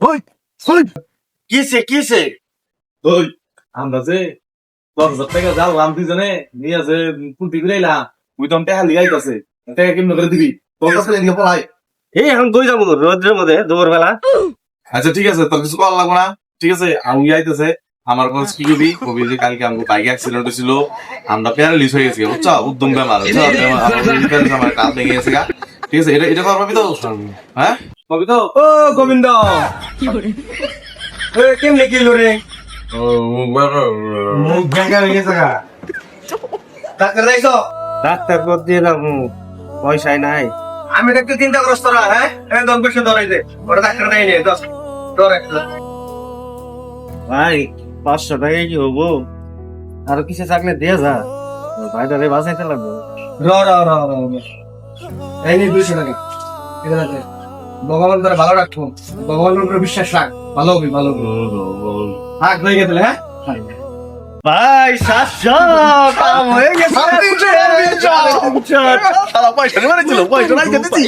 ওই ওই কিসে ওই আমরা যে 10,000 টাকা জানলাম দুজনে নিয়ে যে কুলপি বিলাইলাম ওই তো টাকা লিগাইতেছে টাকা কেমন করে দিবি তোর কাছে নিয়ে পড়াই এই এখন কই যাবো রোদ্রের মধ্যে দুপুর বেলা? আচ্ছা ঠিক আছে তোর কিছু কল লাগবো না ঠিক আছে আমি আইতেছে আমার কাছে কি কবি যে কালকে আমাকে বাইক অ্যাক্সিডেন্ট হয়েছিল আমরা প্যারালিস হয়ে গেছি বুঝছো উদ্যম বেমার আমার কাপ ভেঙে গেছে গা ঠিক আছে এটা করবি তো হ্যাঁ কবি তো ও গোবিন্দ কেমনে কি রে? মুখ ভেঙে গেছে গা ডাক্তার যাইছো? ডাক্তার কর দিয়ে না পয়সাই নাই। আমি একটু চিন্তা করছ তোরা, হ্যাঁ? দম পেশে ধরাই দে, ওটা ডাক্তার নাই নিয়ে দশ ধর একটা। ভাই 500 টাকায় কি হবো? আরো কিছু থাকলে দিয়ে যা, ভাইটারে বাঁচাইতে লাগবে। এই নি 200 টাকা, এটা দে। ভগবান তোরা ভালো রাখবো, ভগবানের উপরে বিশ্বাস রাখ, ভালো হবি ভালো হবি। হাক হয়ে গেছে, হ্যাঁ? ভাই 700 কাম হয়ে গেছে। পয়সা নিয়ে পয়সা নাই দিচ্ছি